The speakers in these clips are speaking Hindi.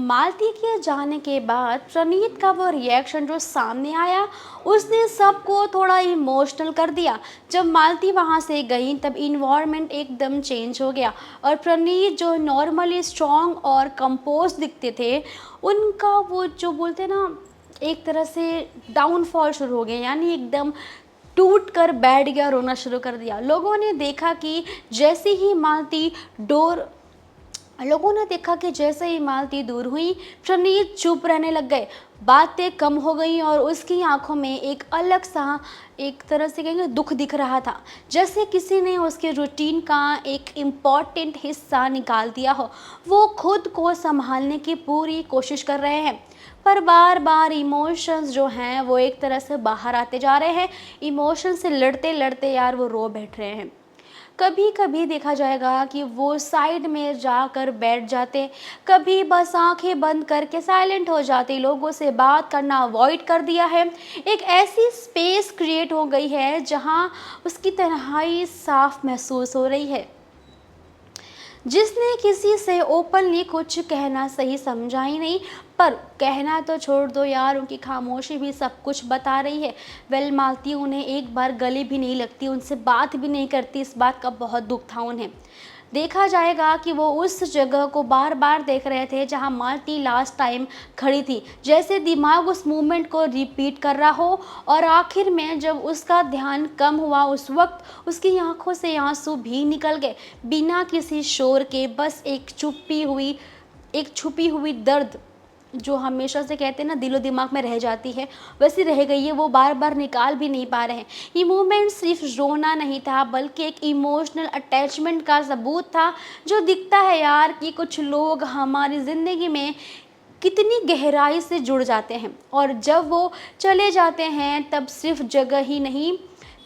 मालती के जाने के बाद प्रणीत का वो रिएक्शन जो सामने आया, उसने सबको थोड़ा इमोशनल कर दिया। जब मालती वहाँ से गई तब इन्वायरमेंट एकदम चेंज हो गया और प्रणीत जो नॉर्मली स्ट्रॉन्ग और कंपोज दिखते थे, उनका वो जो बोलते ना, एक तरह से डाउनफॉल शुरू हो गया। यानी एकदम टूट कर बैठ गया, रोना शुरू कर दिया। लोगों ने देखा कि जैसे ही मालती दूर हुई, प्रणीत चुप रहने लग गए। बातें कम हो गई और उसकी आंखों में एक अलग सा, एक तरह से कहेंगे, दुख दिख रहा था, जैसे किसी ने उसके रूटीन का एक इम्पॉर्टेंट हिस्सा निकाल दिया हो। वो खुद को संभालने की पूरी कोशिश कर रहे हैं, पर बार बार इमोशंस जो हैं वो एक तरह से बाहर आते जा रहे हैं। इमोशन से लड़ते लड़ते यार वो रो बैठ रहे हैं। कभी कभी देखा जाएगा कि वो साइड में जाकर बैठ जाते, कभी बस आंखें बंद करके साइलेंट हो जाते, लोगों से बात करना अवॉइड कर दिया है। एक ऐसी स्पेस क्रिएट हो गई है जहां उसकी तन्हाई साफ महसूस हो रही है। जिसने किसी से ओपनली कुछ कहना सही समझा ही नहीं, पर कहना तो छोड़ दो यार, उनकी खामोशी भी सब कुछ बता रही है। मालती उन्हें एक बार गले भी नहीं लगती, उनसे बात भी नहीं करती, इस बात का बहुत दुख था उन्हें। देखा जाएगा कि वो उस जगह को बार बार देख रहे थे जहां मालती लास्ट टाइम खड़ी थी, जैसे दिमाग उस मूवमेंट को रिपीट कर रहा हो। और आखिर में जब उसका ध्यान कम हुआ, उस वक्त उसकी आंखों से आंसू भी निकल गए, बिना किसी शोर के। बस एक छुपी हुई दर्द जो हमेशा से कहते हैं ना, दिलो दिमाग में रह जाती है, वैसी रह गई है। वो बार बार निकाल भी नहीं पा रहे हैं। ये मूवमेंट सिर्फ रोना नहीं था, बल्कि एक इमोशनल अटैचमेंट का सबूत था, जो दिखता है यार कि कुछ लोग हमारी ज़िंदगी में कितनी गहराई से जुड़ जाते हैं, और जब वो चले जाते हैं तब सिर्फ जगह ही नहीं,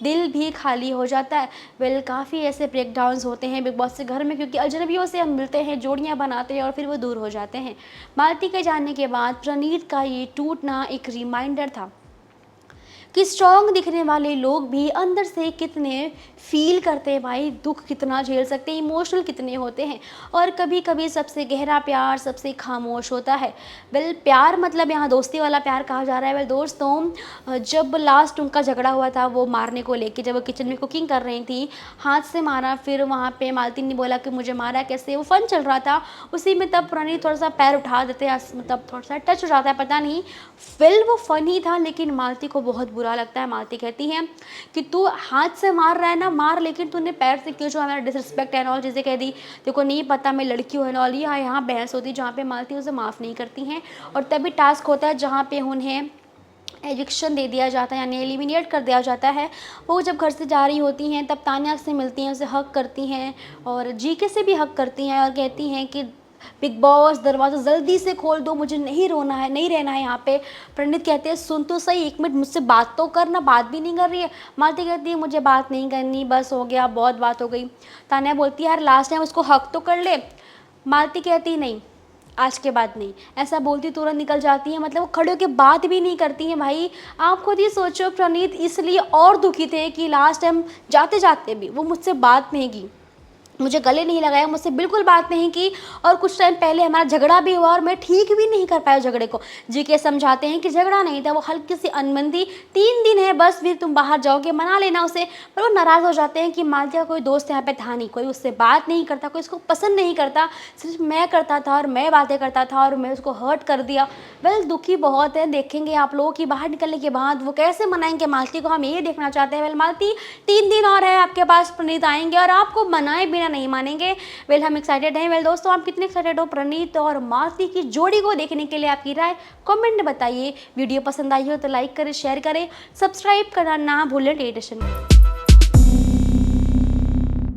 दिल भी खाली हो जाता है। काफ़ी ऐसे ब्रेकडाउन्स होते हैं बिग बॉस के घर में, क्योंकि अजनबियों से हम मिलते हैं, जोड़ियां बनाते हैं और फिर वो दूर हो जाते हैं। मालती के जाने के बाद प्रणीत का ये टूटना एक रिमाइंडर था कि स्ट्रॉन्ग दिखने वाले लोग भी अंदर से कितने फील करते हैं भाई, दुख कितना झेल सकते हैं, इमोशनल कितने होते हैं। और कभी कभी सबसे गहरा प्यार सबसे खामोश होता है। प्यार मतलब यहाँ दोस्ती वाला प्यार कहा जा रहा है। दोस्तों, जब लास्ट उनका झगड़ा हुआ था वो मारने को लेके, जब वो किचन में कुकिंग कर रही थी, हाथ से मारा, फिर वहाँ पे मालती ने बोला कि मुझे मारा कैसे, वो फन चल रहा था उसी में। तब प्रणीत थोड़ा सा पैर उठा देते हैं, मतलब थोड़ा सा टच हो जाता है, पता नहीं, वो फन ही था, लेकिन मालती को बहुत बुरा लगता है। मालती कहती है कि तू हाथ से मार रहा है ना, मार, लेकिन तूने पैर से क्यों, जो हमारा डिसरिस्पेक्ट एंड ऑल चीज़ें कह दी, देखो नहीं पता मैं लड़की हूँ एंड ऑल। यहाँ बहस होती है जहाँ पे मालती उसे माफ़ नहीं करती हैं, और तभी टास्क होता है जहाँ पे उन्हें एविक्शन दे दिया जाता है, यानी एलिमिनेट कर दिया जाता है। वो जब घर से जा रही होती हैं तब तान्या से मिलती हैं, उसे हक करती हैं और जीके से भी हक करती हैं और कहती हैं कि बिग बॉस दरवाज़ा जल्दी से खोल दो, मुझे नहीं रोना है, नहीं रहना है यहाँ पे। प्रणीत कहते हैं सुन तो सही, एक मिनट मुझसे बात तो करना, बात भी नहीं कर रही है। मालती कहती है मुझे बात नहीं करनी, बस हो गया, बहुत बात हो गई। तान्या बोलती है यार लास्ट टाइम उसको हक तो कर ले। मालती कहती नहीं, आज के बाद नहीं, ऐसा बोलती तुरंत निकल जाती है। मतलब वो खड़े होकर बात भी नहीं करती हैं भाई। आप खुद ही सोचो, प्रणीत इसलिए और दुखी थे कि लास्ट टाइम जाते जाते भी वो मुझसे बात नहीं की, मुझे गले नहीं लगाया, मुझसे बिल्कुल बात नहीं की, और कुछ टाइम पहले हमारा झगड़ा भी हुआ और मैं ठीक भी नहीं कर पाया झगड़े को। जीके समझाते हैं कि झगड़ा नहीं था, वो हल्की सी अनबन थी, 3 दिन है बस, फिर तुम बाहर जाओगे, मना लेना उसे। पर वो नाराज़ हो जाते हैं कि मालती का कोई दोस्त यहाँ पे था नहीं, कोई उससे बात नहीं करता, कोई उसको पसंद नहीं करता, सिर्फ मैं करता था और मैं बातें करता था और मैं उसको हर्ट कर दिया। दुखी बहुत है। देखेंगे आप लोगों की बाहर निकलने के बाद वो कैसे मनाएंगे मालती को, हम ये देखना चाहते हैं। मालती 3 दिन और है आपके पास, प्रणीत आएंगे और आपको मनाए बिना नहीं मानेंगे। हम एक्साइटेड हैं। दोस्तों, आप कितने एक्साइटेड हो प्रणीत और मालती की जोड़ी को देखने के लिए? आपकी राय कमेंट में बताइए। वीडियो पसंद आई हो तो लाइक करें, शेयर करें, सब्सक्राइब करना ना भूलें टेलिविजन।